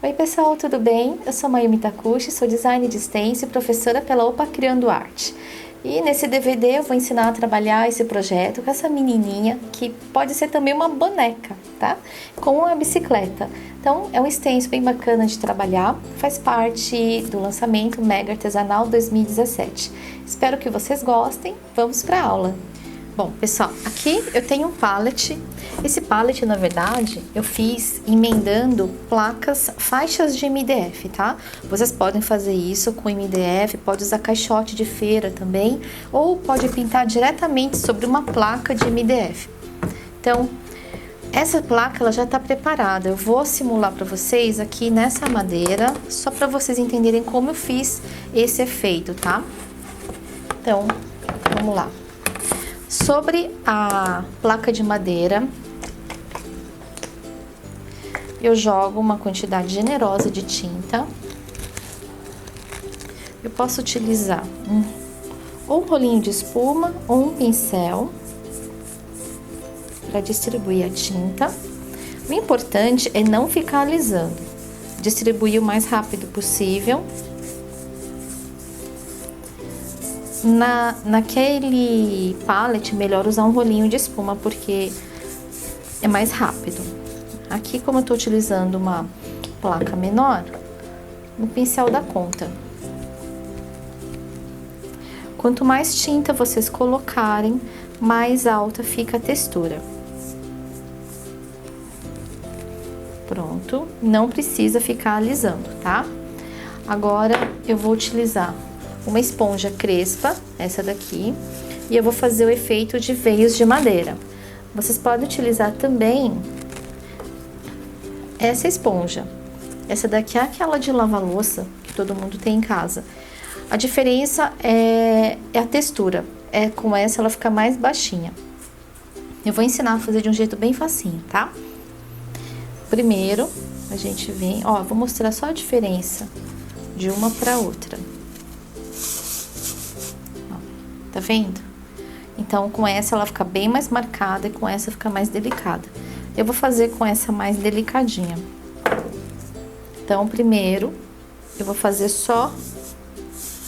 Oi pessoal, tudo bem? Eu sou Mayumi Takushi, sou designer de stencil e professora pela Opa Criando Arte. E nesse DVD eu vou ensinar a trabalhar esse projeto com essa menininha, que pode ser também uma boneca, tá? Com a bicicleta. Então é um stencil bem bacana de trabalhar, faz parte do lançamento Mega Artesanal 2017. Espero que vocês gostem, vamos para a aula! Bom, pessoal, aqui eu tenho um pallet. Esse pallet, na verdade, eu fiz emendando placas, faixas de MDF, tá? Vocês podem fazer isso com MDF, pode usar caixote de feira também, ou pode pintar diretamente sobre uma placa de MDF. Então, essa placa ela já está preparada. Eu vou simular para vocês aqui nessa madeira, só para vocês entenderem como eu fiz esse efeito, tá? Então, vamos lá. Sobre a placa de madeira, eu jogo uma quantidade generosa de tinta. Eu posso utilizar ou um rolinho de espuma ou um pincel para distribuir a tinta. O importante é não ficar alisando, distribuir o mais rápido possível. Naquele pallet, melhor usar um rolinho de espuma, porque é mais rápido. Aqui, como eu tô utilizando uma placa menor, no pincel dá conta. Quanto mais tinta vocês colocarem, mais alta fica a textura. Pronto, não precisa ficar alisando, tá? Agora, eu vou utilizar uma esponja crespa, essa daqui, e eu vou fazer o efeito de veios de madeira. Vocês podem utilizar também essa esponja. Essa daqui é aquela de lavar louça que todo mundo tem em casa. A diferença é a textura. Com essa ela fica mais baixinha. Eu vou ensinar a fazer de um jeito bem facinho, tá? Primeiro, a gente vem, ó, vou mostrar só a diferença de uma para outra. Tá vendo? Então, com essa ela fica bem mais marcada e com essa fica mais delicada. Eu vou fazer com essa mais delicadinha. Então, primeiro, eu vou fazer só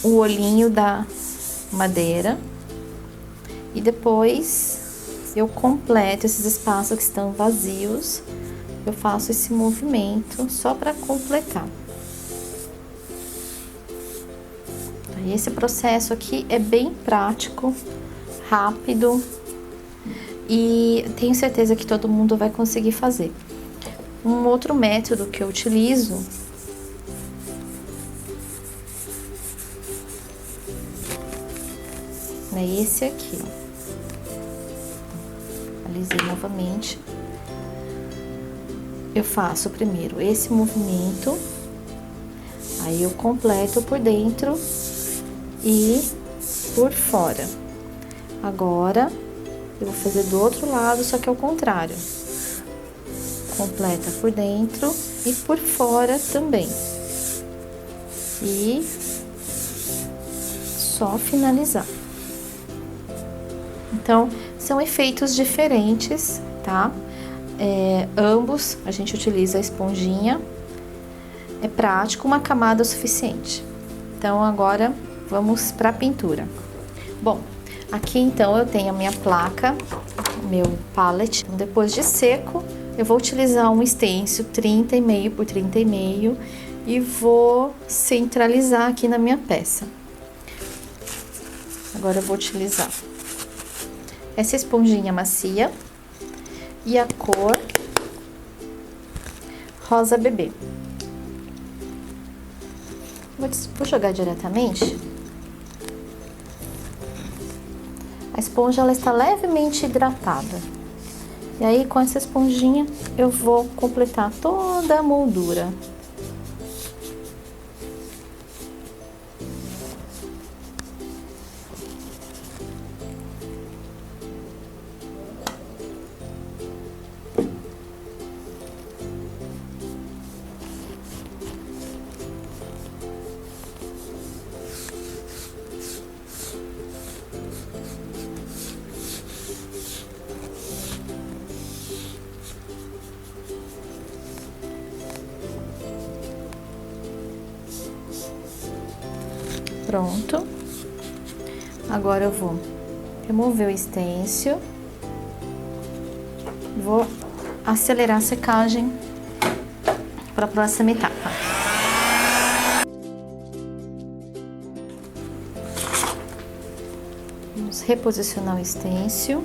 o olhinho da madeira. E depois, eu completo esses espaços que estão vazios. Eu faço esse movimento só para completar. E esse processo aqui é bem prático, rápido e tenho certeza que todo mundo vai conseguir fazer. Um outro método que eu utilizo é esse aqui, ó. Alisei novamente. Eu faço primeiro esse movimento, aí eu completo por dentro e por fora. Agora, eu vou fazer do outro lado, só que ao contrário. Completa por dentro e por fora também. E só finalizar. Então, são efeitos diferentes, tá? Ambos, a gente utiliza a esponjinha. É prático, uma camada o suficiente. Então, agora vamos para a pintura. Bom, aqui então eu tenho a minha placa, o meu pallet. Então, depois de seco, eu vou utilizar um stencil 30,5 por 30,5 e vou centralizar aqui na minha peça. Agora eu vou utilizar essa esponjinha macia e a cor rosa bebê. Vou jogar diretamente. A esponja ela está levemente hidratada. E aí, com essa esponjinha, eu vou completar toda a moldura. Pronto. Agora eu vou remover o stencil. Vou acelerar a secagem para a próxima etapa. Vamos reposicionar o stencil.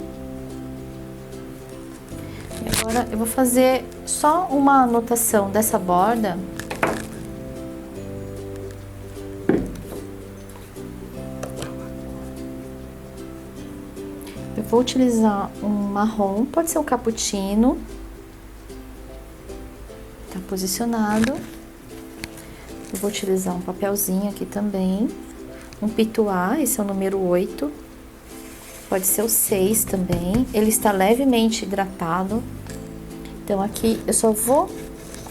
E agora eu vou fazer só uma anotação dessa borda. Eu vou utilizar um marrom, pode ser um cappuccino. Tá posicionado. Eu vou utilizar um papelzinho aqui também. Um pituá, esse é o número 8. Pode ser o 6 também. Ele está levemente hidratado. Então aqui eu só vou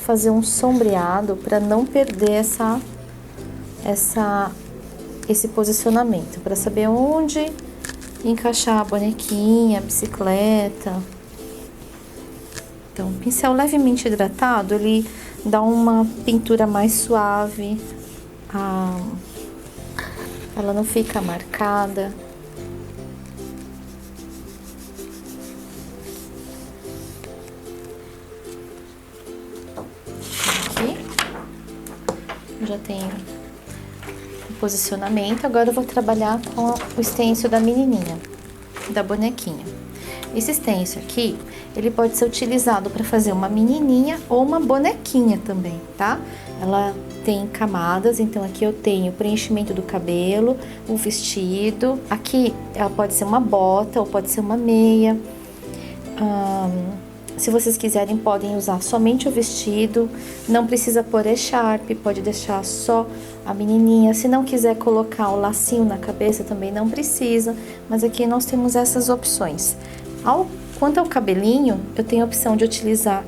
fazer um sombreado para não perder esse posicionamento, para saber onde encaixar a bonequinha, a bicicleta. Então, o pincel levemente hidratado, ele dá uma pintura mais suave, ela não fica marcada. Aqui, eu já tenho o posicionamento. Agora eu vou trabalhar com o stencil da menininha, da bonequinha. Esse stencil aqui, ele pode ser utilizado para fazer uma menininha ou uma bonequinha também, tá? Ela tem camadas, então aqui eu tenho o preenchimento do cabelo, o vestido. Aqui ela pode ser uma bota ou pode ser uma meia. Se vocês quiserem, podem usar somente o vestido. Não precisa pôr echarpe, pode deixar só a menininha. Se não quiser colocar o lacinho na cabeça, também não precisa. Mas aqui nós temos essas opções. Quanto ao cabelinho, eu tenho a opção de utilizar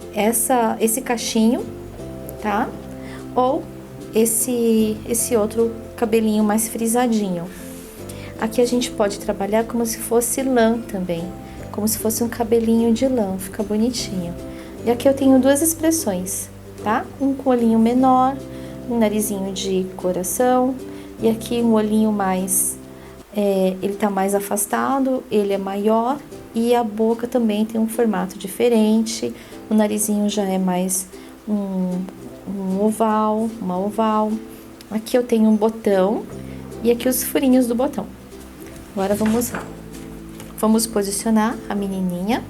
esse cachinho, tá? Ou esse outro cabelinho mais frisadinho. Aqui a gente pode trabalhar como se fosse lã também, como se fosse um cabelinho de lã, fica bonitinho. E aqui eu tenho duas expressões, tá? Um com olhinho menor, um narizinho de coração, e aqui um olhinho mais, ele tá mais afastado, ele é maior, e a boca também tem um formato diferente, o narizinho já é mais um oval, uma oval. Aqui eu tenho um botão, e aqui os furinhos do botão. Agora vamos posicionar a menininha.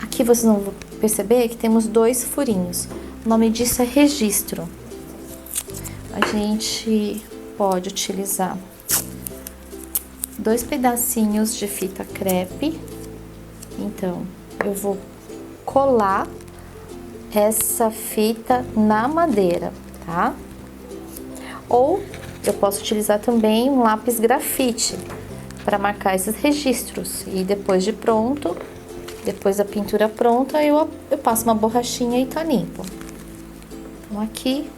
Aqui vocês vão perceber que temos 2 furinhos. O nome disso é registro. A gente pode utilizar 2 pedacinhos de fita crepe. Então, eu vou colar essa fita na madeira, tá? Ou eu posso utilizar também um lápis grafite para marcar esses registros. E depois de pronto, depois da pintura pronta, eu passo uma borrachinha e tá limpo. Então aqui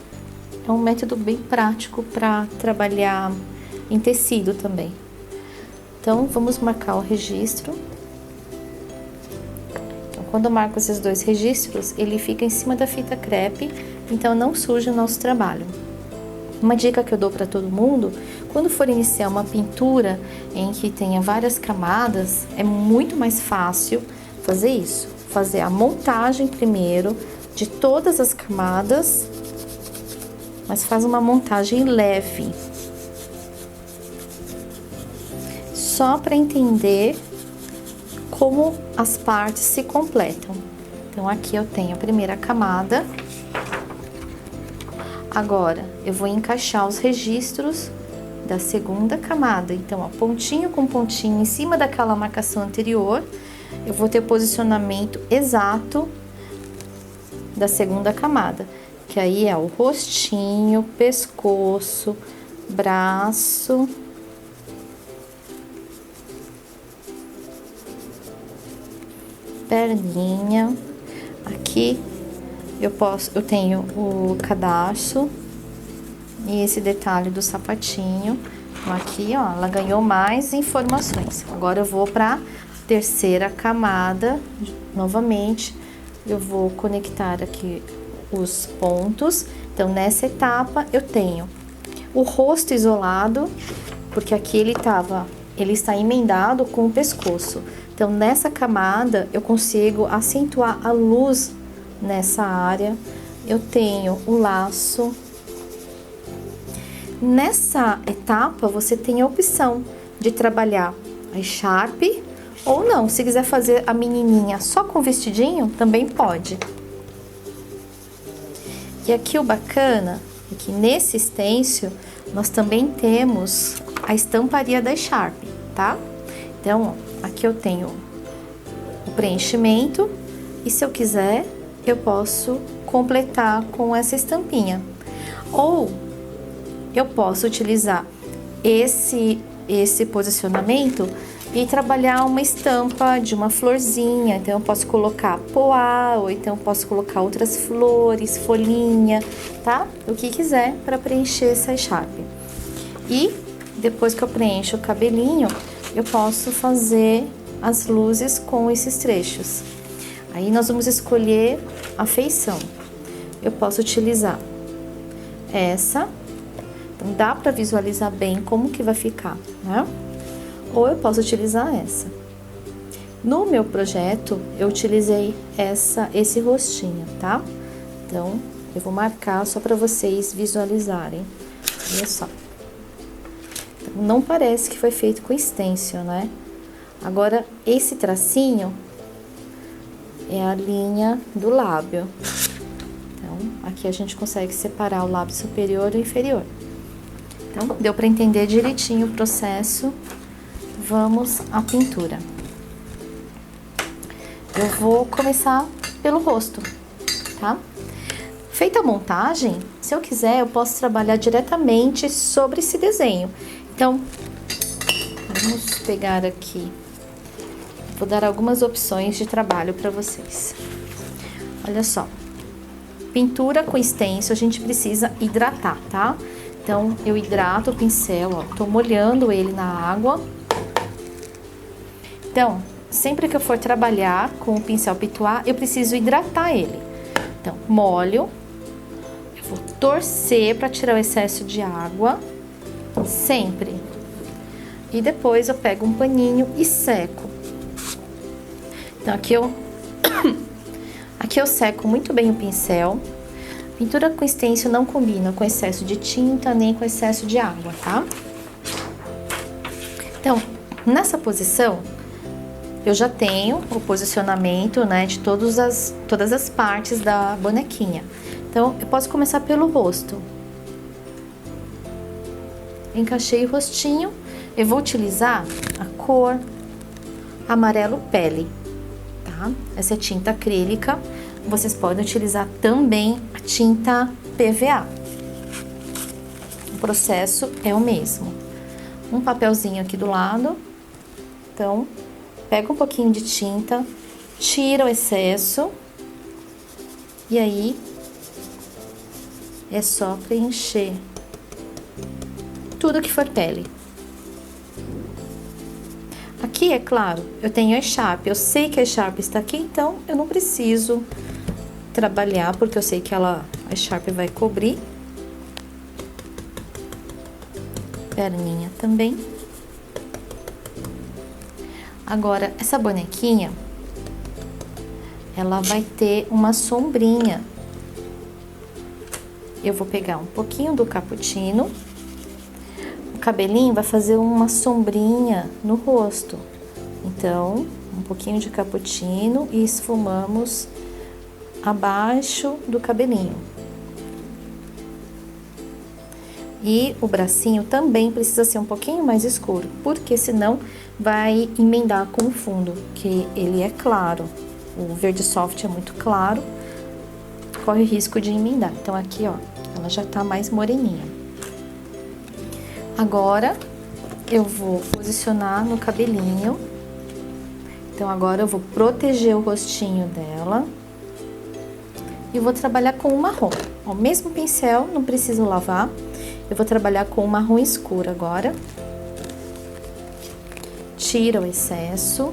é um método bem prático para trabalhar em tecido também. Então vamos marcar o registro. Então, quando eu marco esses 2 registros, ele fica em cima da fita crepe, então não suja o nosso trabalho. Uma dica que eu dou para todo mundo, quando for iniciar uma pintura em que tenha várias camadas, é muito mais fácil fazer isso. Fazer a montagem primeiro de todas as camadas, mas faz uma montagem leve. Só para entender como as partes se completam. Então, aqui eu tenho a primeira camada. Agora, eu vou encaixar os registros da segunda camada. Então, ó, pontinho com pontinho em cima daquela marcação anterior, eu vou ter o posicionamento exato da segunda camada. Que aí é o rostinho, pescoço, braço, perninha. Aqui eu tenho o cadarço e esse detalhe do sapatinho. Então, aqui, ó, ela ganhou mais informações. Agora eu vou para terceira camada. Novamente, eu vou conectar aqui os pontos. Então, nessa etapa, eu tenho o rosto isolado, porque aqui ele está emendado com o pescoço. Então, nessa camada, eu consigo acentuar a luz nessa área. Eu tenho o laço. Nessa etapa, você tem a opção de trabalhar a echarpe ou não. Se quiser fazer a menininha só com vestidinho, também pode. E aqui o bacana é que nesse stencil nós também temos a estamparia da echarpe, tá? Então, ó, aqui eu tenho o preenchimento e se eu quiser, eu posso completar com essa estampinha. Ou eu posso utilizar esse posicionamento e trabalhar uma estampa de uma florzinha. Então, eu posso colocar poá, ou então eu posso colocar outras flores, folhinha, tá? O que quiser para preencher essa echarpe. E depois que eu preencho o cabelinho, eu posso fazer as luzes com esses trechos. Aí nós vamos escolher a feição. Eu posso utilizar essa, então dá para visualizar bem como que vai ficar, né? Ou eu posso utilizar essa. No meu projeto, eu utilizei esse rostinho, tá? Então, eu vou marcar só para vocês visualizarem. Olha só. Então, não parece que foi feito com stencil, né? Agora, esse tracinho é a linha do lábio. Então, aqui a gente consegue separar o lábio superior e inferior. Então, deu para entender direitinho o processo. Vamos à pintura. Eu vou começar pelo rosto, tá? Feita a montagem, se eu quiser, eu posso trabalhar diretamente sobre esse desenho. Então, vamos pegar aqui. Vou dar algumas opções de trabalho para vocês. Olha só. Pintura com stencil, a gente precisa hidratar, tá? Então, eu hidrato o pincel, ó. Tô molhando ele na água. Então, sempre que eu for trabalhar com o pincel pituá, eu preciso hidratar ele. Então, molho, eu vou torcer para tirar o excesso de água, sempre. E depois eu pego um paninho e seco. Então, aqui eu seco muito bem o pincel. Pintura com stencil não combina com excesso de tinta nem com excesso de água, tá? Então, nessa posição, eu já tenho o posicionamento, né, de todas as partes da bonequinha. Então, eu posso começar pelo rosto. Encaixei o rostinho. Eu vou utilizar a cor amarelo pele, tá? Essa é tinta acrílica. Vocês podem utilizar também a tinta PVA. O processo é o mesmo. Um papelzinho aqui do lado. Então, pega um pouquinho de tinta, tira o excesso e aí é só preencher tudo que for pele. Aqui, é claro, eu tenho a echarpe, eu sei que a echarpe está aqui, então eu não preciso trabalhar, porque eu sei que a echarpe vai cobrir. Perninha também. Agora, essa bonequinha, ela vai ter uma sombrinha. Eu vou pegar um pouquinho do cappuccino. O cabelinho vai fazer uma sombrinha no rosto. Então, um pouquinho de cappuccino e esfumamos abaixo do cabelinho. E o bracinho também precisa ser um pouquinho mais escuro, porque senão vai emendar com o fundo, que ele é claro. O verde soft é muito claro, corre o risco de emendar. Então, aqui, ó, ela já tá mais moreninha. Agora, eu vou posicionar no cabelinho. Então, agora eu vou proteger o rostinho dela. E vou trabalhar com o marrom. O mesmo pincel, não preciso lavar. Eu vou trabalhar com o marrom escuro agora. Tira o excesso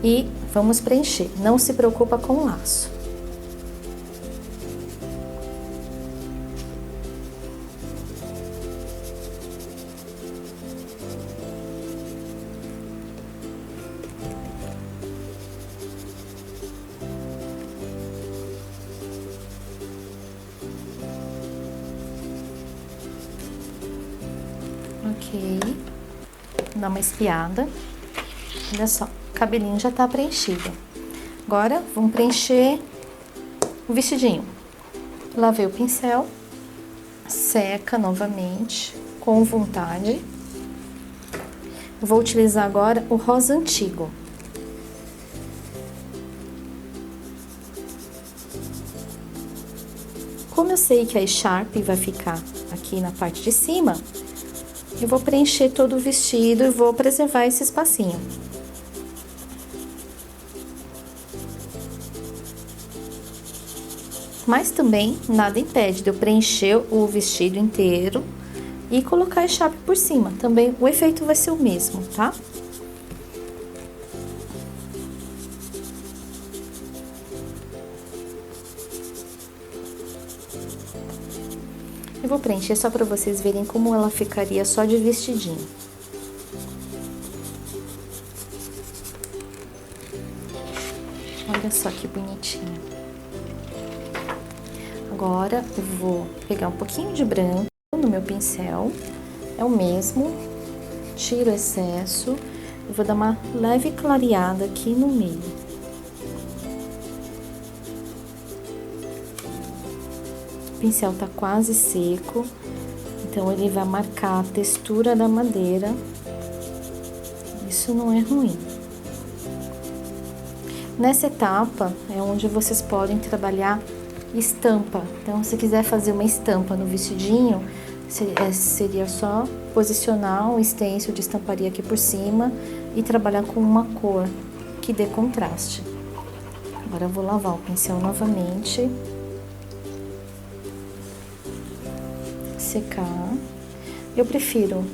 e vamos preencher. Não se preocupa com o laço. Ok. Dá uma espiada. Olha só, o cabelinho já tá preenchido. Agora, vamos preencher o vestidinho. Lavei o pincel. Seca novamente, com vontade. Vou utilizar agora o rosa antigo. Como eu sei que a echarpe vai ficar aqui na parte de cima, eu vou preencher todo o vestido e vou preservar esse espacinho. Mas também nada impede de eu preencher o vestido inteiro e colocar a echarpe por cima. Também o efeito vai ser o mesmo, tá? Eu vou preencher só para vocês verem como ela ficaria só de vestidinho. Olha só que bonitinho. Agora, eu vou pegar um pouquinho de branco no meu pincel, é o mesmo, tiro o excesso, eu vou dar uma leve clareada aqui no meio. O pincel tá quase seco, então ele vai marcar a textura da madeira, isso não é ruim. Nessa etapa é onde vocês podem trabalhar estampa. Então, se quiser fazer uma estampa no vestidinho, seria só posicionar um stencil de estamparia aqui por cima e trabalhar com uma cor que dê contraste. Agora eu vou lavar o pincel novamente, secar. Eu prefiro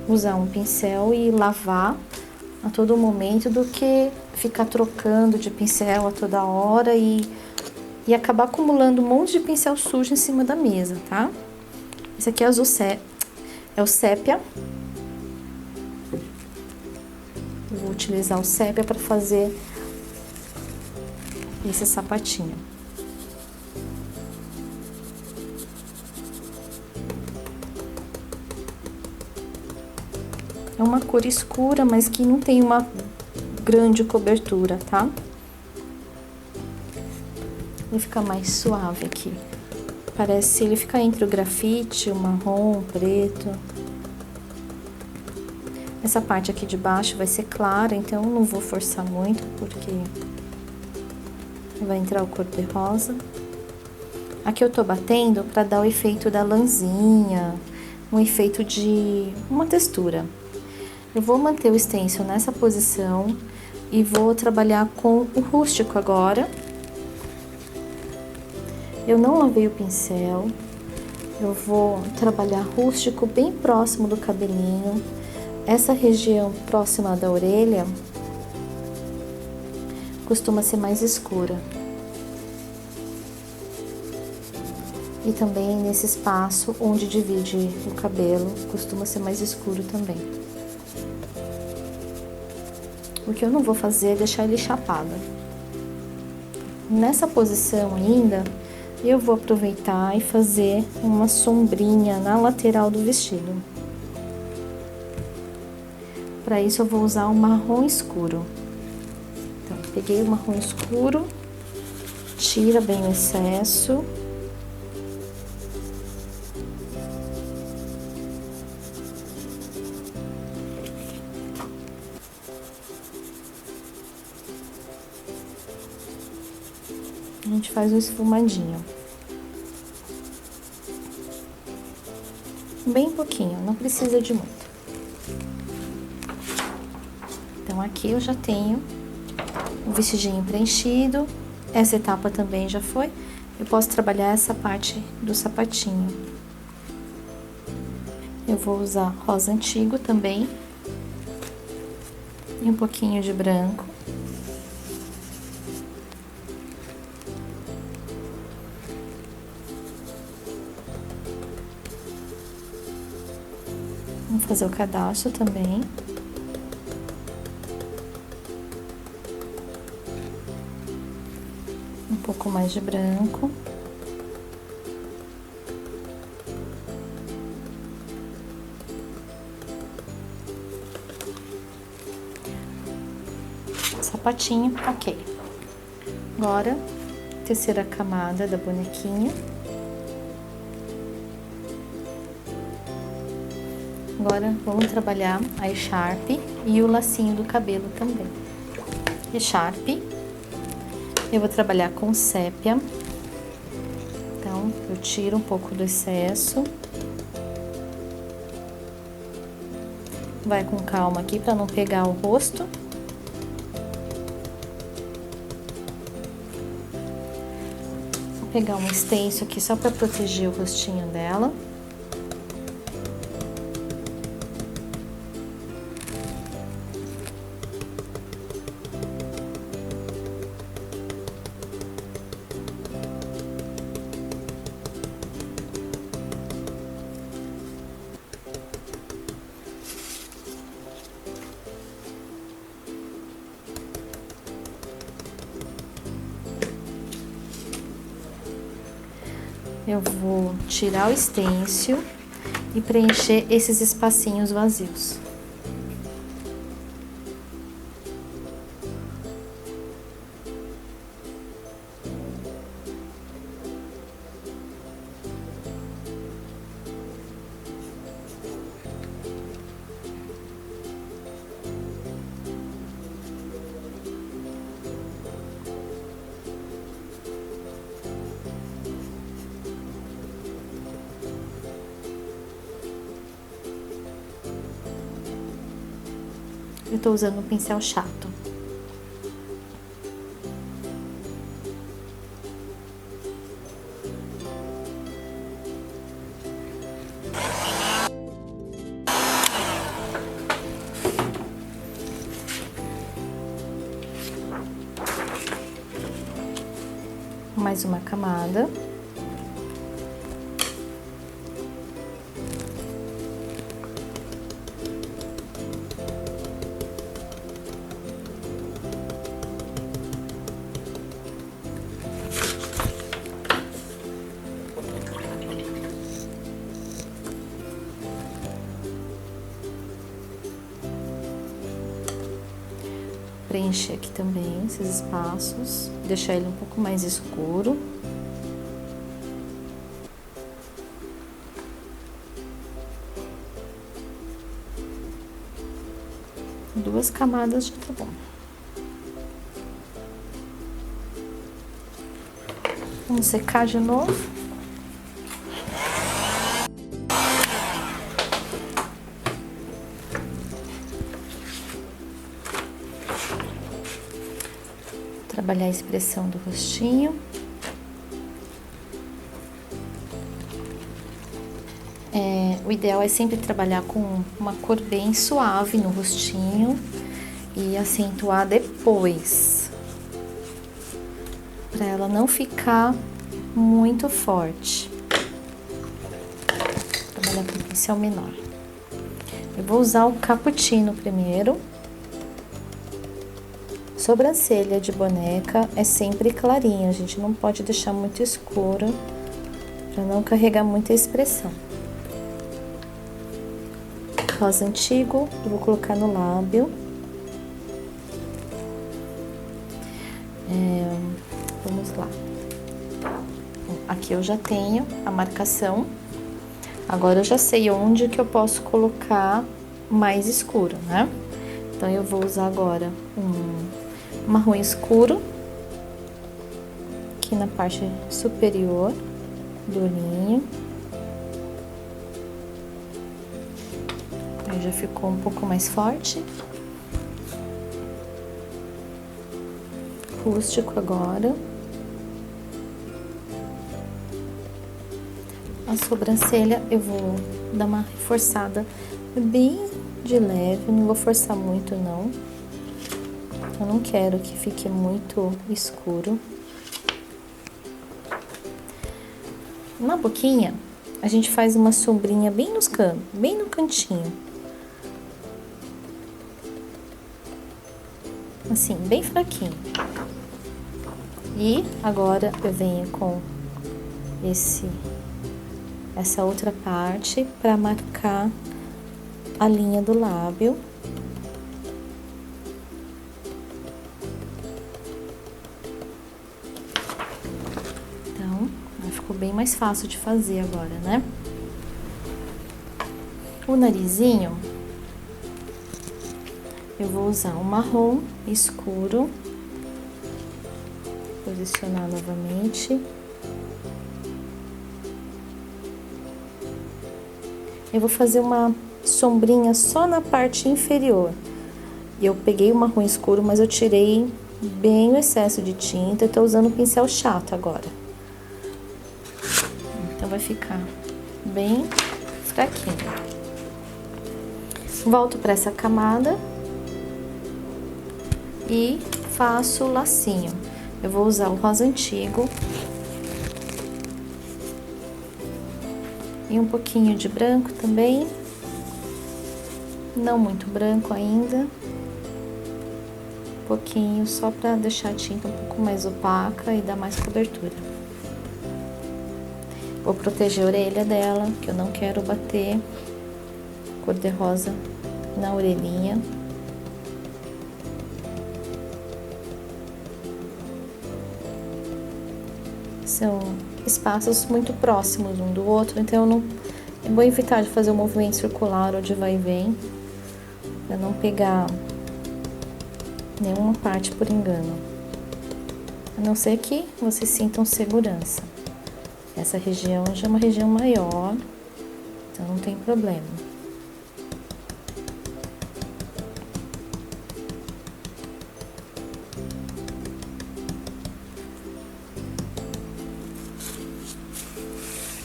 usar um pincel e lavar a todo momento do que ficar trocando de pincel a toda hora e acabar acumulando um monte de pincel sujo em cima da mesa, tá? Esse aqui é azul é o sépia. Eu vou utilizar o sépia para fazer esse sapatinho. É uma cor escura, mas que não tem uma grande cobertura, tá? Ele fica mais suave aqui. Parece ele fica entre o grafite, o marrom, o preto. Essa parte aqui de baixo vai ser clara, então eu não vou forçar muito, porque vai entrar o cor-de-rosa. Aqui eu tô batendo para dar o efeito da lãzinha, um efeito de uma textura. Eu vou manter o stencil nessa posição e vou trabalhar com o rústico agora. Eu não lavei o pincel, eu vou trabalhar rústico bem próximo do cabelinho. Essa região próxima da orelha costuma ser mais escura. E também nesse espaço onde divide o cabelo, costuma ser mais escuro também. O que eu não vou fazer é deixar ele chapado. Nessa posição ainda, eu vou aproveitar e fazer uma sombrinha na lateral do vestido. Para isso eu vou usar o marrom escuro. Então, peguei o marrom escuro, tira bem o excesso. A gente faz um esfumadinho. Bem pouquinho, não precisa de muito. Então, aqui eu já tenho o vestidinho preenchido. Essa etapa também já foi. Eu posso trabalhar essa parte do sapatinho. Eu vou usar rosa antigo também. E um pouquinho de branco. Vamos fazer o cadastro também. Um pouco mais de branco. sapatinho, ok. Agora, terceira camada da bonequinha. Agora, vamos trabalhar a echarpe e o lacinho do cabelo também. Echarpe, eu vou trabalhar com sépia. Então, eu tiro um pouco do excesso. Vai com calma aqui para não pegar o rosto. Vou pegar um extenso aqui só para proteger o rostinho dela. Eu vou tirar o estêncil e preencher esses espacinhos vazios. Eu tô usando um pincel chato. Mais uma camada. Preencher aqui também esses espaços, deixar ele um pouco mais escuro. Duas camadas já tá bom. Vamos secar de novo. Trabalhar a expressão do rostinho. O ideal é sempre trabalhar com uma cor bem suave no rostinho e acentuar depois, para ela não ficar muito forte. Trabalhar com pincel menor. Eu vou usar o cappuccino primeiro. Sobrancelha de boneca é sempre clarinha, a gente não pode deixar muito escura para não carregar muita expressão. Rosa antigo, eu vou colocar no lábio. Vamos lá. Aqui eu já tenho a marcação. Agora eu já sei onde que eu posso colocar mais escuro, né? Então eu vou usar agora um marrom escuro aqui na parte superior do olhinho. Aí já ficou um pouco mais forte. Rústico agora. A sobrancelha eu vou dar uma reforçada bem de leve, não vou forçar muito não. Eu não quero que fique muito escuro. Na boquinha, a gente faz uma sombrinha bem nos cantos, bem no cantinho. Assim, bem fraquinho. E agora eu venho com essa outra parte para marcar a linha do lábio. ficou bem mais fácil de fazer agora, né? O narizinho, eu vou usar um marrom escuro. Posicionar novamente. Eu vou fazer uma sombrinha só na parte inferior. Eu peguei o marrom escuro, mas eu tirei bem o excesso de tinta. Eu tô usando um pincel chato agora. Então, vai ficar bem fraquinho. Volto para essa camada e faço o lacinho. Eu vou usar o rosa antigo e um pouquinho de branco também, não muito branco ainda, um pouquinho só para deixar a tinta um pouco mais opaca e dar mais cobertura. Vou proteger a orelha dela, que eu não quero bater cor-de-rosa na orelhinha. São espaços muito próximos um do outro, então eu vou evitar de fazer um movimento circular ou de vai e vem, para não pegar nenhuma parte por engano. A não ser que vocês sintam segurança. Essa região já é uma região maior, então não tem problema.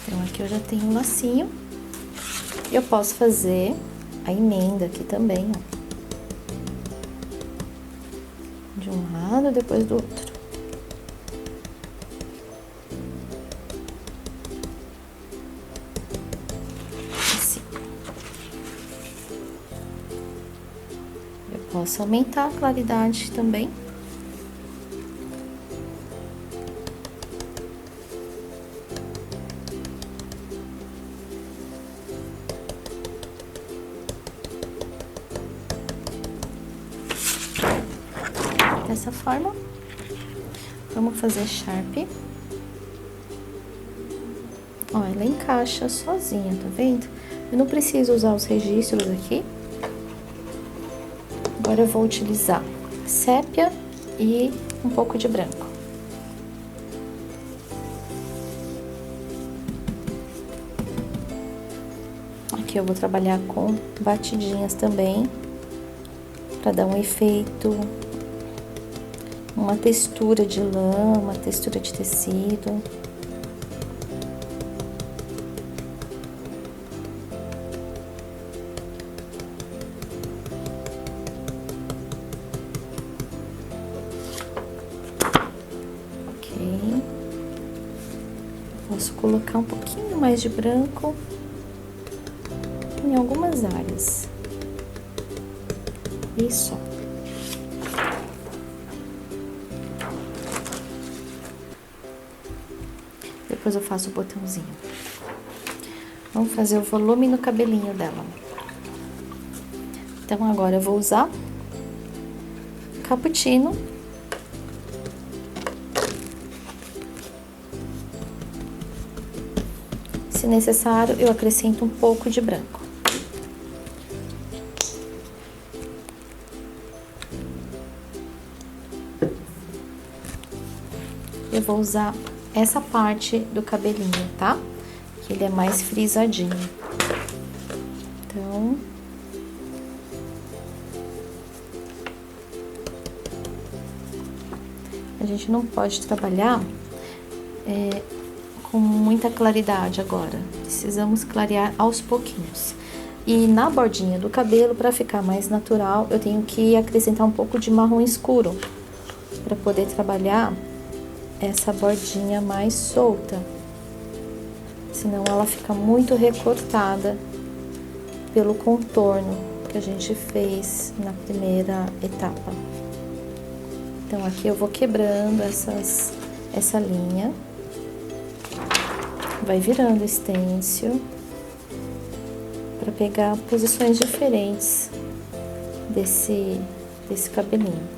Então, aqui eu já tenho um lacinho. Eu posso fazer a emenda aqui também, ó. De um lado, depois do outro. Assim. Eu posso aumentar a claridade também. Dessa forma, vamos fazer Sharp. Ó, ela encaixa sozinha, tá vendo? Eu não preciso usar os registros aqui. Agora eu vou utilizar sépia e um pouco de branco. Aqui eu vou trabalhar com batidinhas também, para dar um efeito, uma textura de lã, uma textura de tecido. Ok. Posso colocar um pouquinho mais de branco em algumas áreas. E só. Depois eu faço o botãozinho. Vamos fazer o volume no cabelinho dela. Então, agora eu vou usar cappuccino. Se necessário, eu acrescento um pouco de branco. Eu vou usar essa parte do cabelinho, tá? Que ele é mais frisadinho. Então, a gente não pode trabalhar com muita claridade agora. Precisamos clarear aos pouquinhos. E na bordinha do cabelo, para ficar mais natural, eu tenho que acrescentar um pouco de marrom escuro para poder trabalhar essa bordinha mais solta, senão ela fica muito recortada pelo contorno que a gente fez na primeira etapa. Então, aqui eu vou quebrando essa linha, vai virando stencil para pegar posições diferentes desse cabelinho.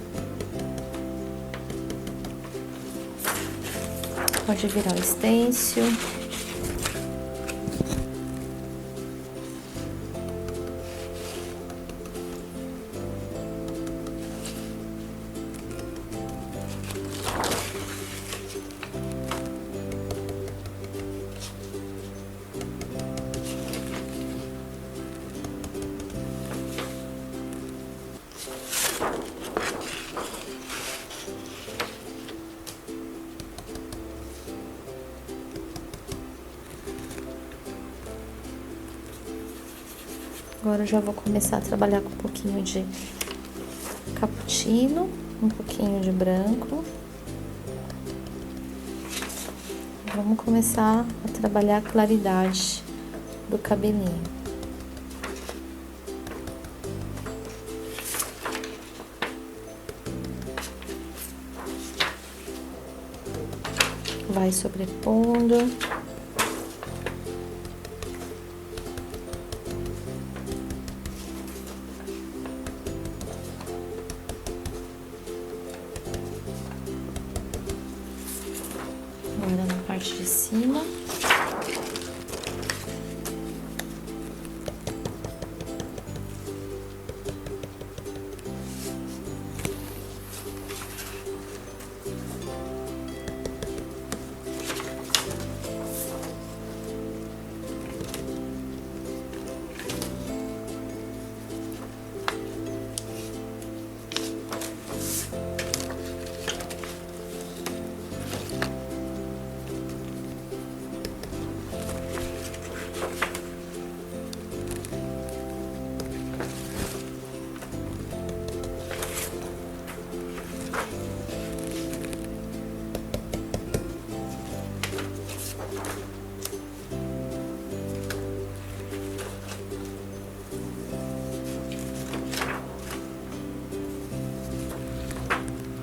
Pode virar o stencil. Agora eu já vou começar a trabalhar com um pouquinho de cappuccino, um pouquinho de branco. Vamos começar a trabalhar a claridade do cabelinho. Vai sobrepondo. Agora na parte de cima.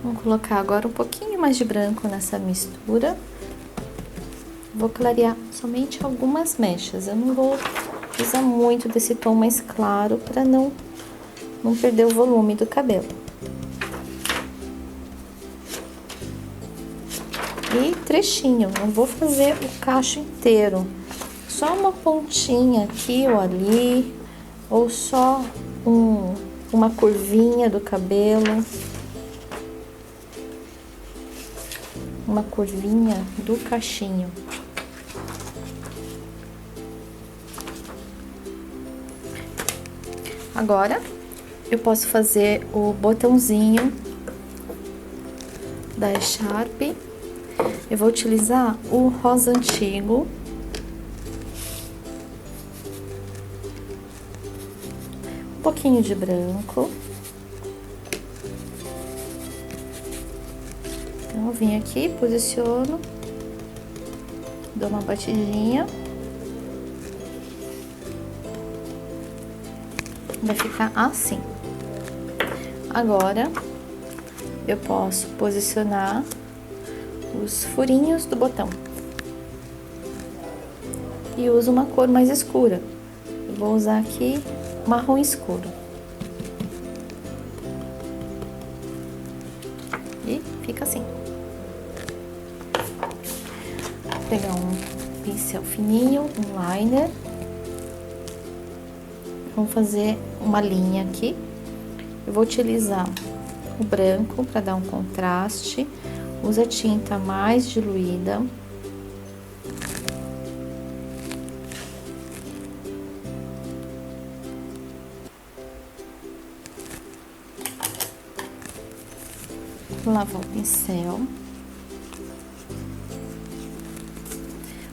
Vou colocar agora um pouquinho mais de branco nessa mistura. Vou clarear somente algumas mechas. Eu não vou usar muito desse tom mais claro para não perder o volume do cabelo. E trechinho, não vou fazer o cacho inteiro. Só uma pontinha aqui ou ali, ou só uma curvinha do cabelo. Uma curvinha do cachinho. Agora, eu posso fazer o botãozinho da Sharp. Eu vou utilizar o rosa antigo. Um pouquinho de branco. Então, eu vim aqui, posiciono, dou uma batidinha. Vai ficar assim. Agora, eu posso posicionar os furinhos do botão. E uso uma cor mais escura. Eu vou usar aqui marrom escuro. E fica assim. Vou pegar um pincel fininho, um liner. Vamos fazer uma linha aqui. Eu vou utilizar o branco para dar um contraste. Usa tinta mais diluída. Vou lavar o pincel.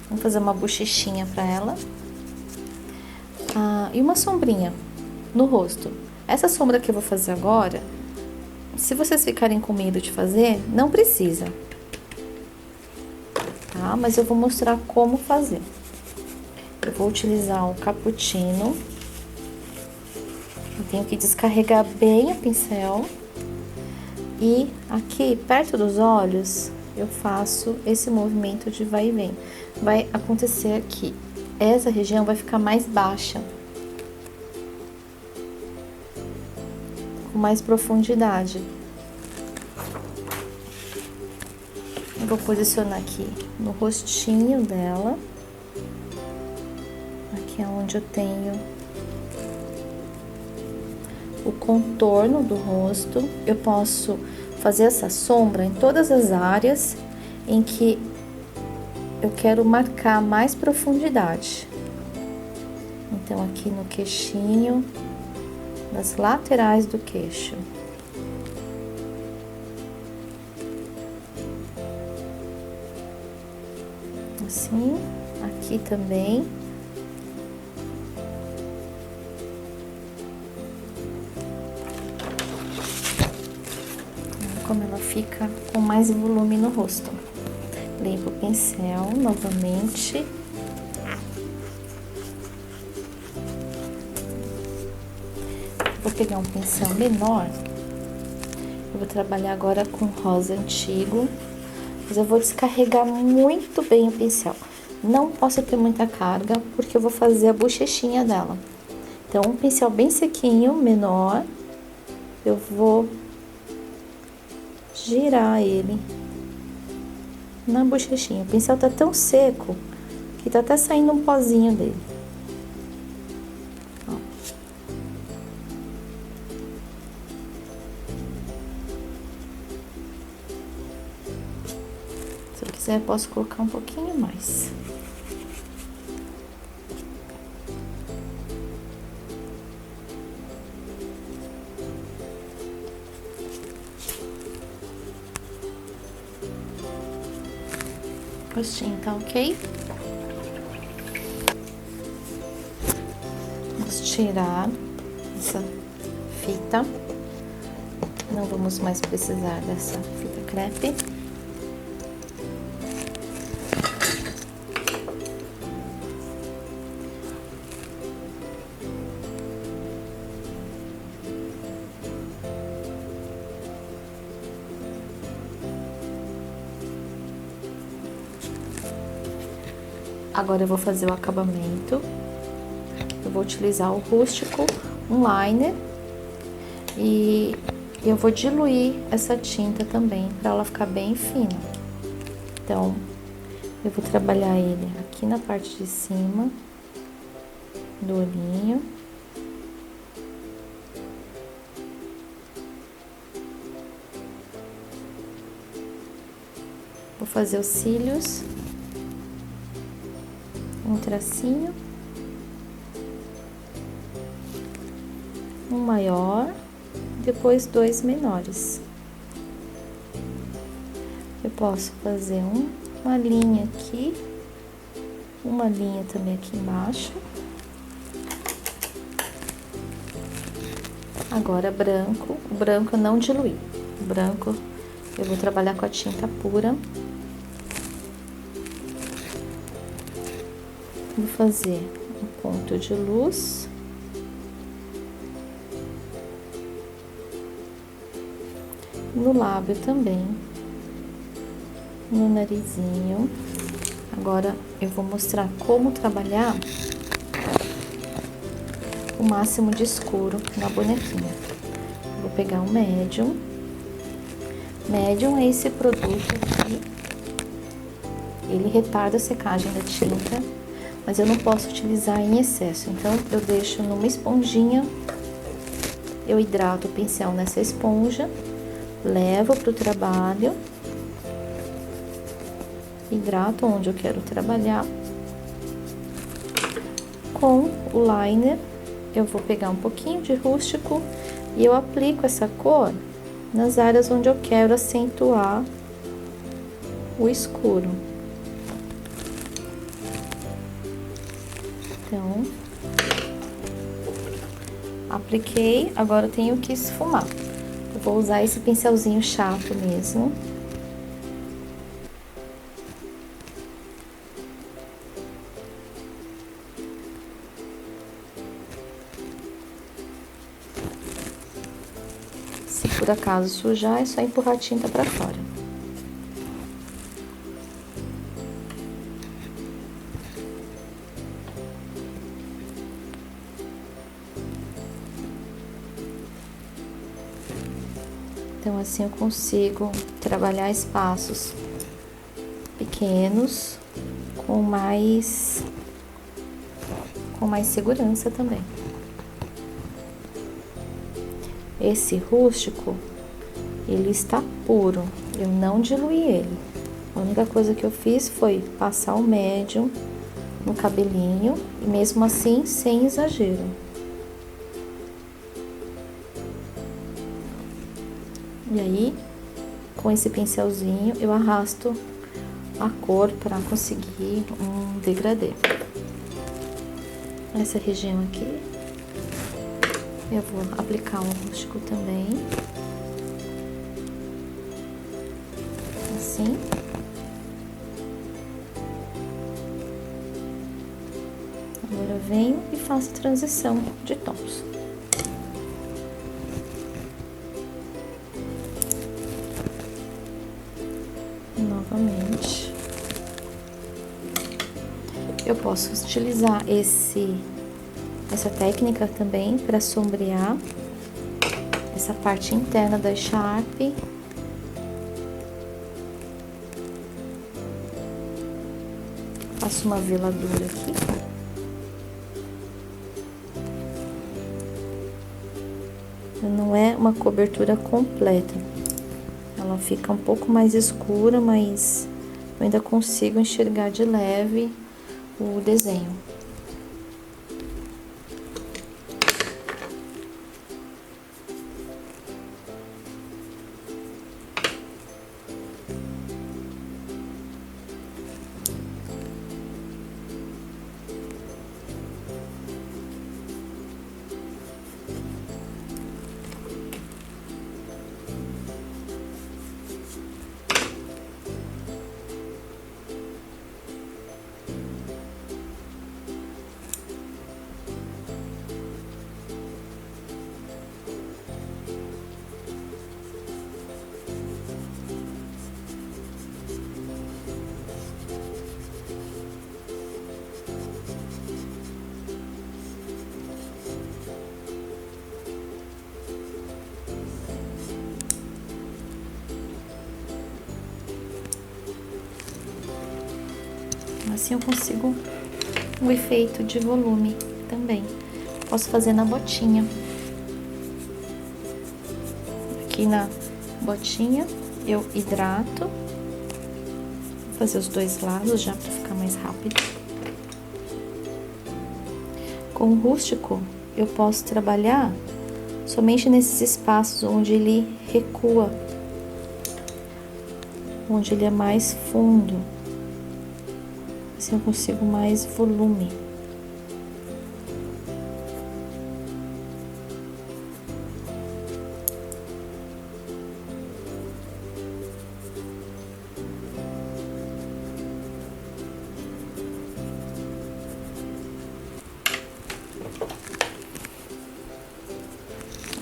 Vamos fazer uma bochechinha para ela. E uma sombrinha no rosto. Essa sombra que eu vou fazer agora, se vocês ficarem com medo de fazer, não precisa. Tá? Mas eu vou mostrar como fazer. Eu vou utilizar o cappuccino. Eu tenho que descarregar bem o pincel. E aqui, perto dos olhos, eu faço esse movimento de vai e vem. Vai acontecer aqui. Essa região vai ficar mais baixa. Com mais profundidade. Vou posicionar aqui no rostinho dela. Aqui é onde eu tenho o contorno do rosto. Eu posso fazer essa sombra em todas as áreas em que eu quero marcar mais profundidade. Então, aqui no queixinho, nas laterais do queixo. Assim, aqui também. Como ela fica com mais volume no rosto. Limpo o pincel novamente. Vou pegar um pincel menor. Eu vou trabalhar agora com rosa antigo. Mas eu vou descarregar muito bem o pincel. Não posso ter muita carga, porque eu vou fazer a bochechinha dela. Então, um pincel bem sequinho, menor. Eu vou girar ele na bochechinha. O pincel tá tão seco que tá até saindo um pozinho dele. Ó. Se eu quiser, eu posso colocar um pouquinho mais. O rostinho tá ok? Vamos tirar essa fita. Não vamos mais precisar dessa fita crepe. Agora eu vou fazer o acabamento. Eu vou utilizar o rústico, um liner, e eu vou diluir essa tinta também para ela ficar bem fina. Então, eu vou trabalhar ele aqui na parte de cima do olhinho. Vou fazer os cílios. Um tracinho, um maior, depois dois menores. Eu posso fazer uma linha aqui, uma linha também aqui embaixo. Agora branco, o branco eu não diluí. O branco eu vou trabalhar com a tinta pura. Vou fazer um ponto de luz. No lábio também. No narizinho. Agora, eu vou mostrar como trabalhar o máximo de escuro na bonequinha. Vou pegar um médium. Médium é esse produto aqui. Ele retarda a secagem da tinta, mas eu não posso utilizar em excesso. Então, eu deixo numa esponjinha, eu hidrato o pincel nessa esponja, levo pro trabalho, hidrato onde eu quero trabalhar. Com o liner, eu vou pegar um pouquinho de rústico e eu aplico essa cor nas áreas onde eu quero acentuar o escuro. Então, apliquei, agora eu tenho que esfumar. Eu vou usar esse pincelzinho chato mesmo. Se por acaso sujar, é só empurrar a tinta pra fora. Então, assim eu consigo trabalhar espaços pequenos com mais segurança também. Esse rústico, ele está puro, eu não diluí ele. A única coisa que eu fiz foi passar o médium no cabelinho e mesmo assim sem exagero. E aí, com esse pincelzinho, eu arrasto a cor para conseguir um degradê. Essa região aqui, eu vou aplicar um rústico também. Assim. Agora eu venho e faço a transição de tons. Novamente. Eu posso utilizar essa técnica também para sombrear essa parte interna da Sharp. Faço uma veladura aqui. Não é uma cobertura completa. Ela fica um pouco mais escura, mas eu ainda consigo enxergar de leve o desenho. Assim eu consigo um efeito de volume também. Posso fazer na botinha. Aqui na botinha eu hidrato. Vou fazer os dois lados já para ficar mais rápido. Com o rústico eu posso trabalhar somente nesses espaços onde ele recua, onde ele é mais fundo. Assim eu consigo mais volume.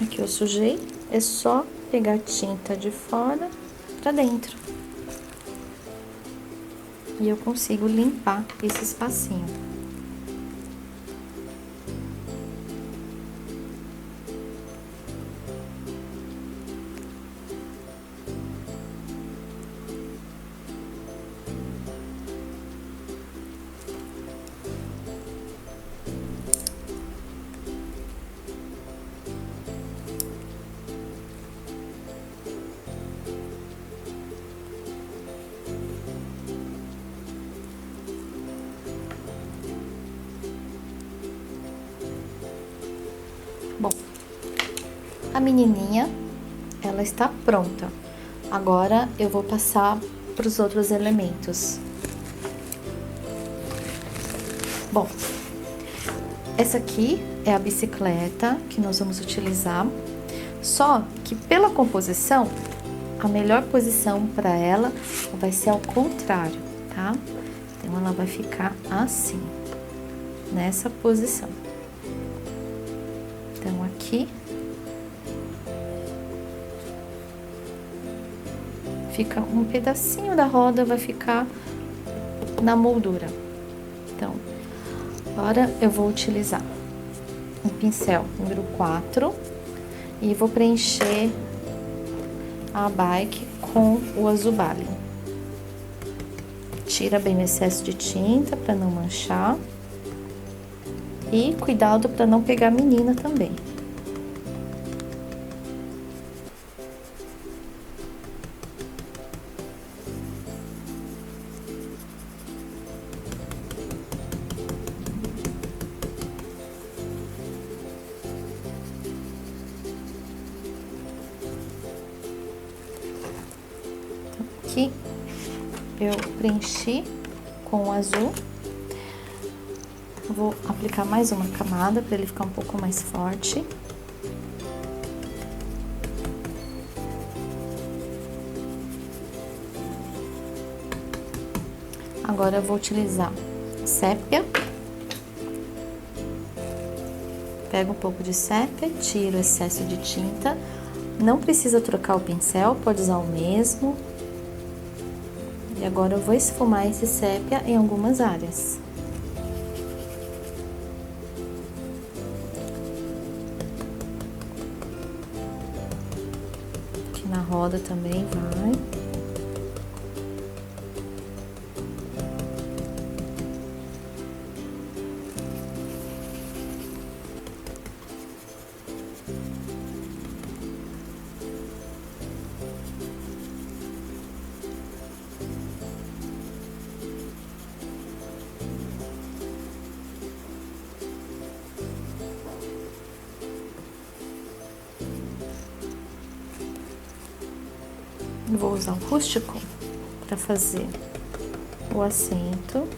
Aqui eu sujei, é só pegar a tinta de fora pra dentro. E eu consigo limpar esse espacinho. Bom, a menininha, ela está pronta. Agora eu vou passar para os outros elementos. Bom, essa aqui é a bicicleta que nós vamos utilizar. Só que pela composição, a melhor posição para ela vai ser ao contrário, tá? Então ela vai ficar assim, nessa posição. Então, aqui fica um pedacinho da roda, vai ficar na moldura. Então, agora eu vou utilizar um pincel número 4 e vou preencher a bike com o azul bale. Tira bem o excesso de tinta para não manchar. E cuidado para não pegar a menina também. Aqui eu preenchi com o azul. Vou aplicar mais uma camada para ele ficar um pouco mais forte. Agora eu vou utilizar sépia. Pego um pouco de sépia, tiro o excesso de tinta. Não precisa trocar o pincel, pode usar o mesmo. E agora eu vou esfumar esse sépia em algumas áreas. Aqui na roda também vai. Vou usar o rústico para fazer o acento.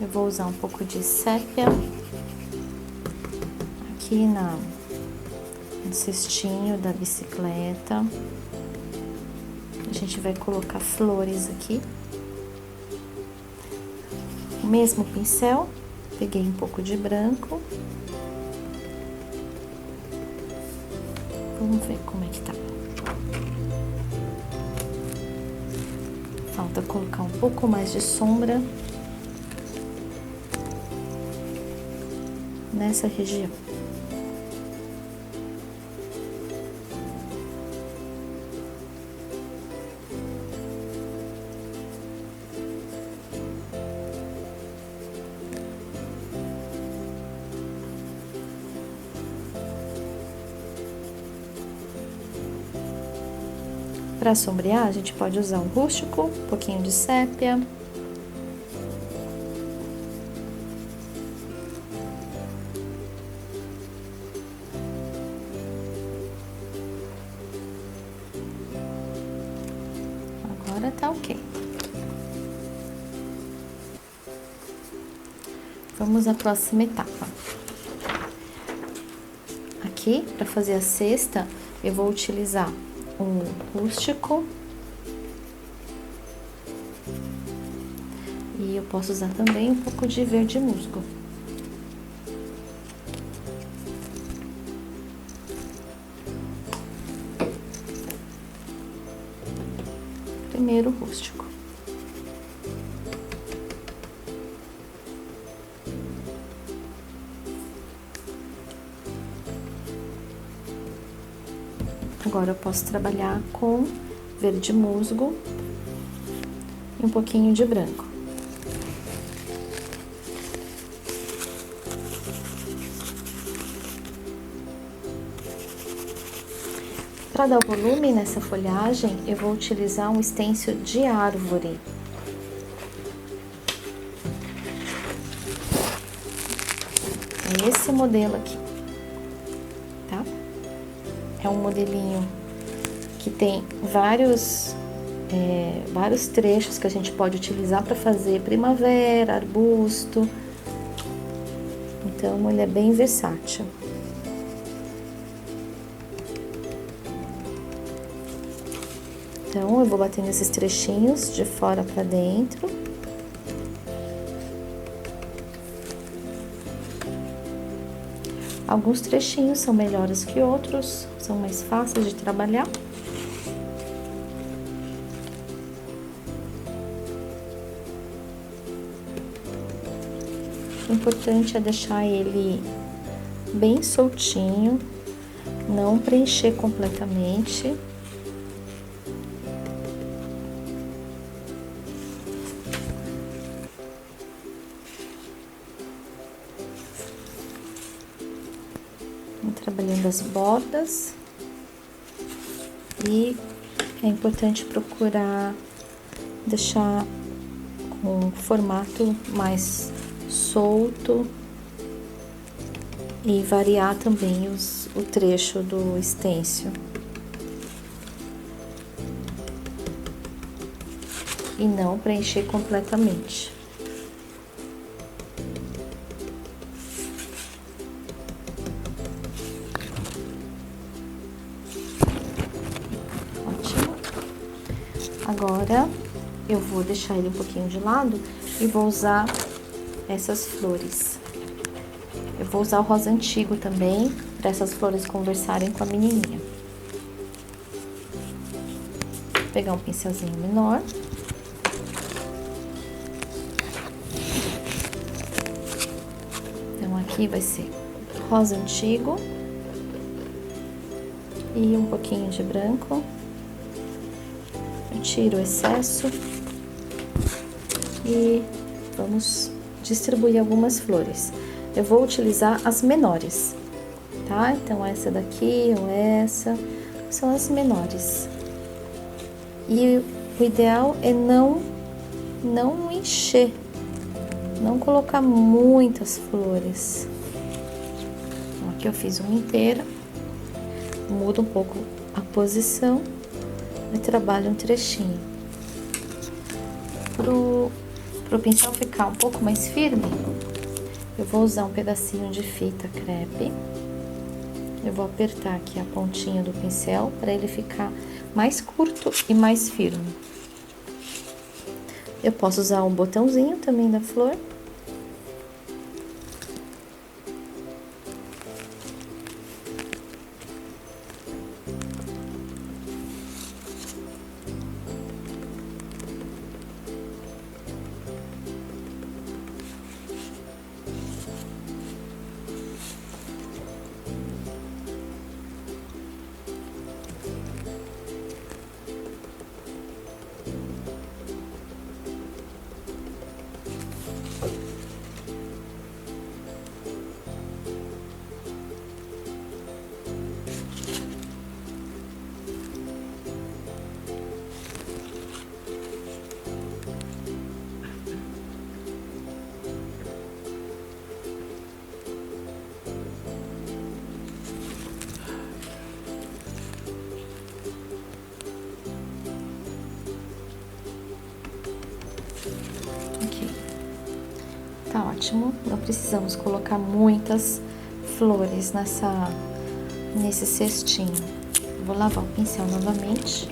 Eu vou usar um pouco de sépia aqui no cestinho da bicicleta. A gente vai colocar flores aqui. O mesmo pincel, peguei um pouco de branco. Vamos ver como é que tá. Falta colocar um pouco mais de sombra nessa região. Para sombrear, a gente pode usar um rústico, um pouquinho de sépia. Agora tá ok. Vamos à próxima etapa. Aqui, para fazer a cesta, eu vou utilizar um rústico e eu posso usar também um pouco de verde musgo. Primeiro rústico. Agora eu posso trabalhar com verde musgo e um pouquinho de branco. Para dar volume nessa folhagem, eu vou utilizar um stencil de árvore. É esse modelo aqui, tá? É um modelinho que tem vários trechos que a gente pode utilizar para fazer primavera, arbusto. Então, ele é bem versátil. Então, eu vou batendo esses trechinhos de fora para dentro. Alguns trechinhos são melhores que outros, são mais fáceis de trabalhar. O importante é deixar ele bem soltinho, não preencher completamente. Vou trabalhando as bordas. E é importante procurar deixar com um formato mais solto e variar também o trecho do stencil. E não preencher completamente. Ótimo. Agora eu vou deixar ele um pouquinho de lado e vou usar essas flores. Eu vou usar o rosa antigo também, para essas flores conversarem com a menininha. Vou pegar um pincelzinho menor. Então, aqui vai ser rosa antigo e um pouquinho de branco. Eu tiro o excesso e vamos distribuir algumas flores. Eu vou utilizar as menores, tá? Então, essa daqui ou essa são as menores. E o ideal é não encher, não colocar muitas flores. Então, aqui eu fiz uma inteira, mudo um pouco a posição e trabalho um trechinho. Pro pincel ficar um pouco mais firme, eu vou usar um pedacinho de fita crepe. Eu vou apertar aqui a pontinha do pincel para ele ficar mais curto e mais firme. Eu posso usar um botãozinho também da flor. Tá ótimo, não precisamos colocar muitas flores nesse cestinho. Vou lavar o pincel novamente.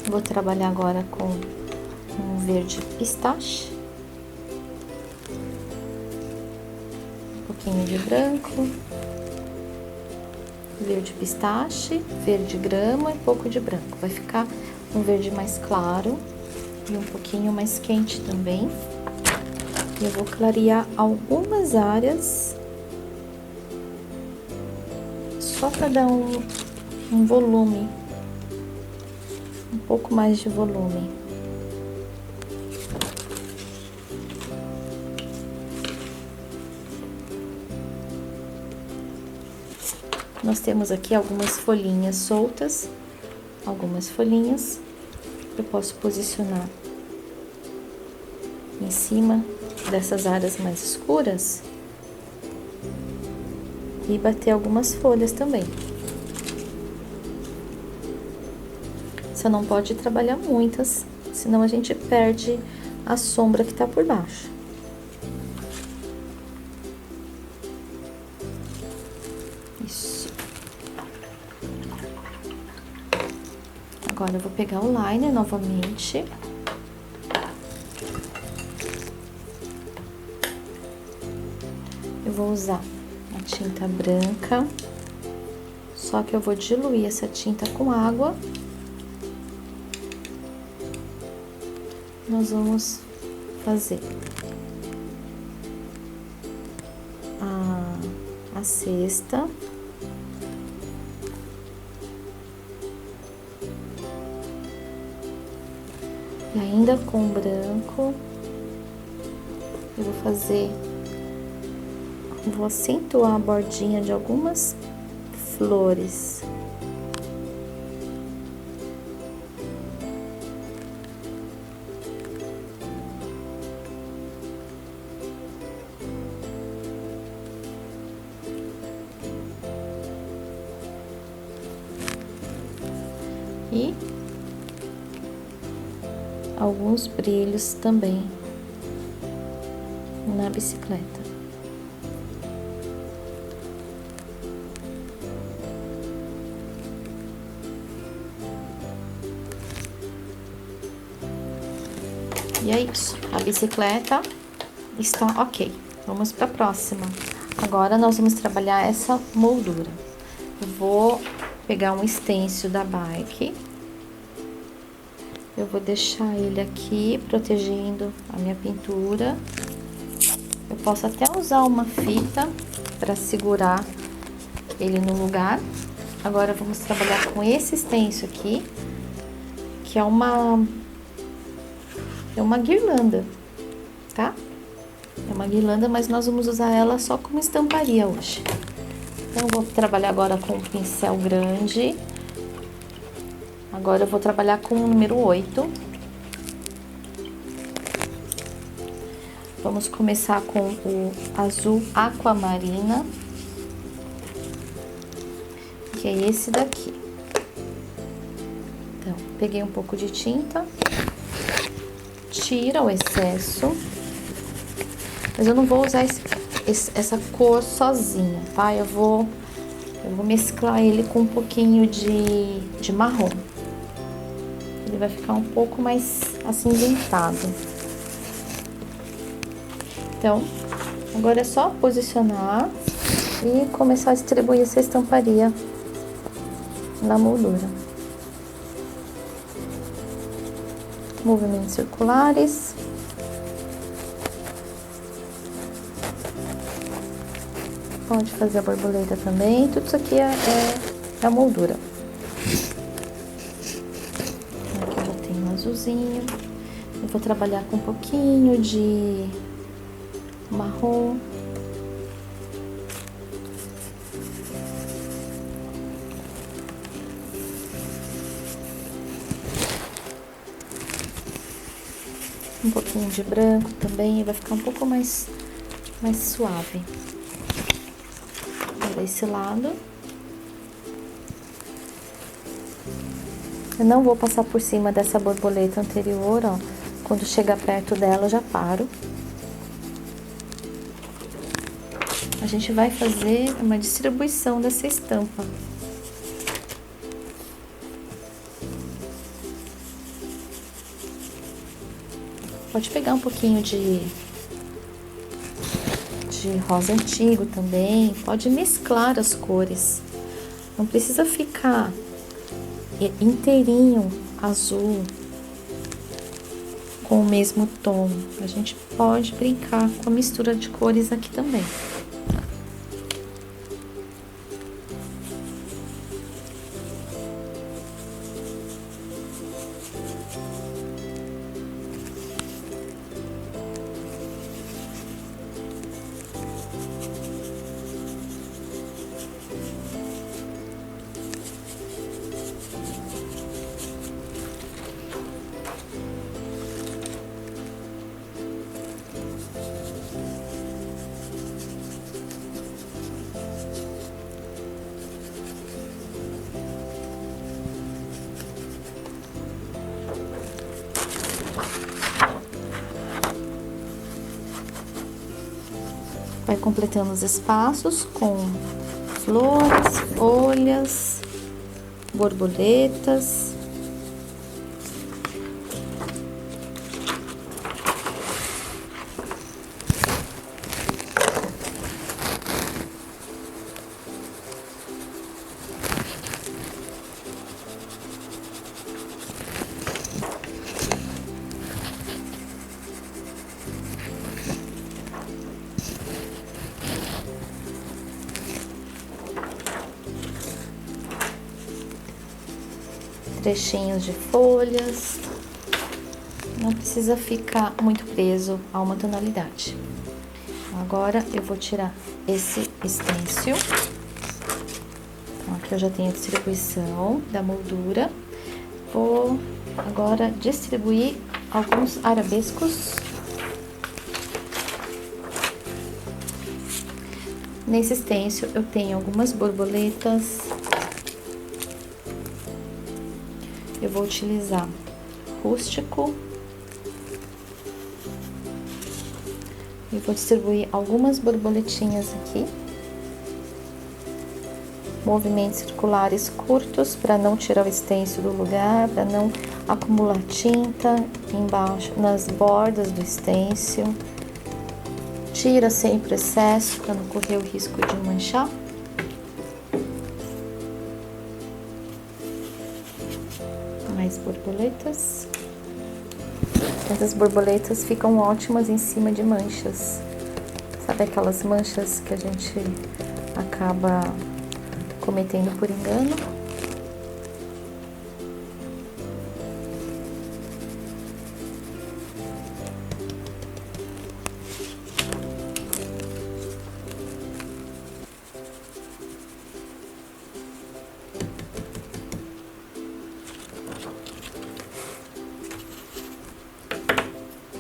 Vou trabalhar agora com um verde pistache. Um pouquinho de branco. Verde pistache, verde grama e pouco de branco. Vai ficar um verde mais claro e um pouquinho mais quente também. E eu vou clarear algumas áreas, só para dar um volume, um pouco mais de volume. Nós temos aqui algumas folhinhas soltas, algumas folhinhas. Eu posso posicionar em cima dessas áreas mais escuras e bater algumas folhas também. Você não pode trabalhar muitas, senão a gente perde a sombra que tá por baixo. Isso. Agora eu vou pegar o liner novamente. Eu vou usar a tinta branca, só que eu vou diluir essa tinta com água. Nós vamos fazer a cesta. E ainda com branco, eu vou acentuar a bordinha de algumas flores. E alguns brilhos também na bicicleta. E é isso, a bicicleta está ok. Vamos para a próxima. Agora nós vamos trabalhar essa moldura. Eu vou pegar um stencil da bike. Eu vou deixar ele aqui, protegendo a minha pintura. Eu posso até usar uma fita para segurar ele no lugar. Agora vamos trabalhar com esse stencil aqui, que é uma guirlanda, tá? É uma guirlanda, mas nós vamos usar ela só como estamparia hoje. Então, eu vou trabalhar agora com o pincel grande. Agora eu vou trabalhar com o número 8. Vamos começar com o azul aquamarina, que é esse daqui. Então, peguei um pouco de tinta, tira o excesso, mas eu não vou usar essa cor sozinha, tá? Eu vou mesclar ele com um pouquinho de marrom. Ele vai ficar um pouco mais acinzentado. Então, agora é só posicionar e começar a distribuir essa estamparia na moldura. Movimentos circulares. Pode fazer a borboleta também. Tudo isso aqui é a moldura. Aqui eu já tenho um azulzinho. Eu vou trabalhar com um pouquinho de marrom. Um pouquinho de branco também, vai ficar um pouco mais suave. Desse lado. Eu não vou passar por cima dessa borboleta anterior, ó. Quando chegar perto dela, eu já paro. A gente vai fazer uma distribuição dessa estampa. Pode pegar um pouquinho de rosa antigo também, pode mesclar as cores. Não precisa ficar inteirinho azul com o mesmo tom. A gente pode brincar com a mistura de cores aqui também. Vai completando os espaços com flores, folhas, borboletas. trechinhos de folhas. Não precisa ficar muito preso a uma tonalidade. Agora eu vou tirar esse stencil. Então, aqui eu já tenho a distribuição da moldura. Vou agora distribuir alguns arabescos. Nesse stencil eu tenho algumas borboletas. Eu vou utilizar rústico. E vou distribuir algumas borboletinhas aqui. Movimentos circulares curtos para não tirar o stencil do lugar, para não acumular tinta embaixo, nas bordas do stencil. Tira sempre o excesso para não correr o risco de manchar. Mais borboletas. Essas borboletas ficam ótimas em cima de manchas. Sabe aquelas manchas que a gente acaba cometendo por engano?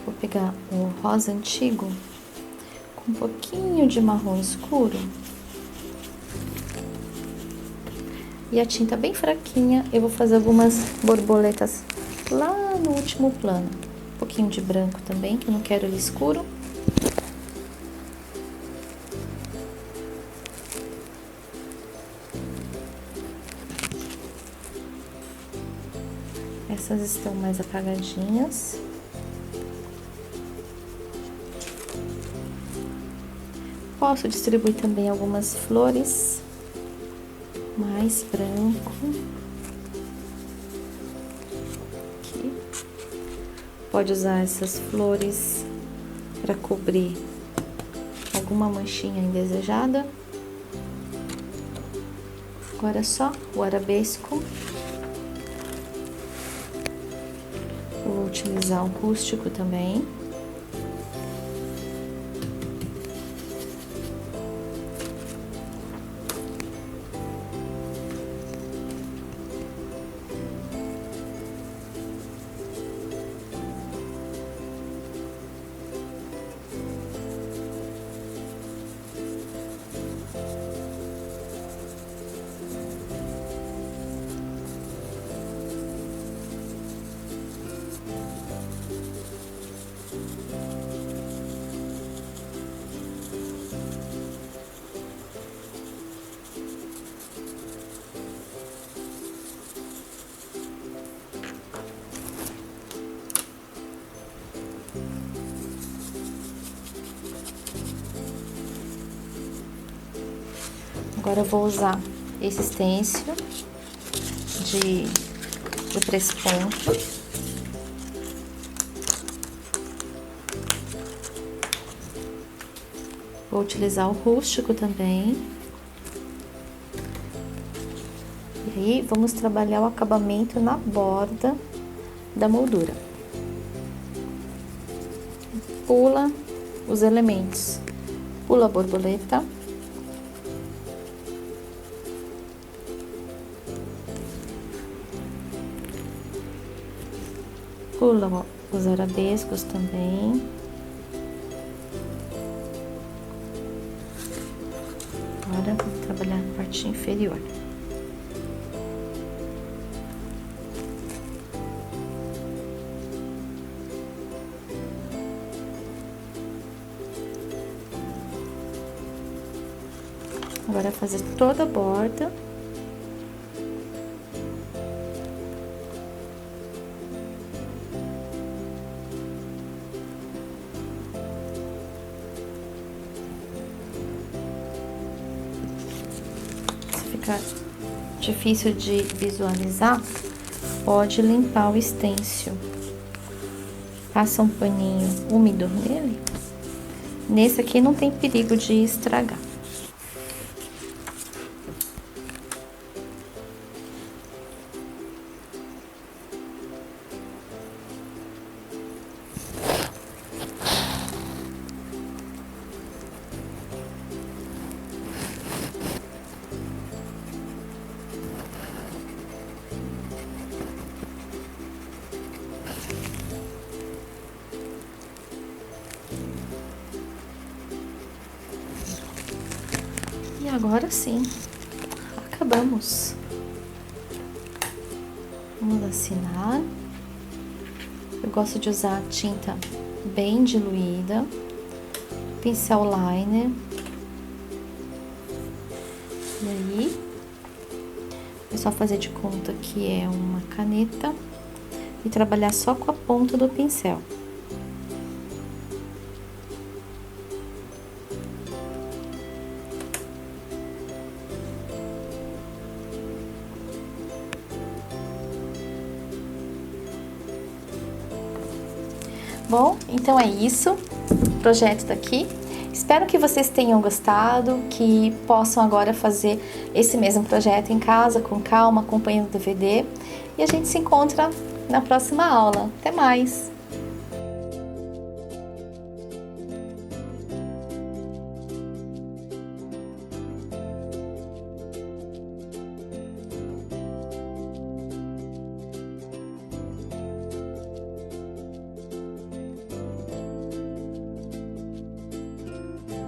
Vou pegar o rosa antigo com um pouquinho de marrom escuro. E a tinta bem fraquinha, eu vou fazer algumas borboletas lá no último plano. Um pouquinho de branco também, que eu não quero ele escuro. Essas estão mais apagadinhas. Posso distribuir também algumas flores. Mais branco. Aqui. Pode usar essas flores para cobrir alguma manchinha indesejada. Agora só o arabesco. Vou utilizar um rústico também. Agora eu vou usar esse stencil de 3 pontos. Vou utilizar o rústico também. E aí, vamos trabalhar o acabamento na borda da moldura. Pula os elementos. Pula a borboleta. Pula os arabescos também. Agora vou trabalhar a parte inferior. Agora fazer toda a borda. Ficar difícil de visualizar, pode limpar o stencil. Passa um paninho úmido nele. Nesse aqui não tem perigo de estragar. agora sim, acabamos. Vamos assinar. Eu gosto de usar tinta bem diluída, pincel liner. E aí, é só fazer de conta que é uma caneta e trabalhar só com a ponta do pincel. Bom, então é isso, o projeto daqui. Espero que vocês tenham gostado, que possam agora fazer esse mesmo projeto em casa, com calma, acompanhando o DVD. E a gente se encontra na próxima aula. Até mais!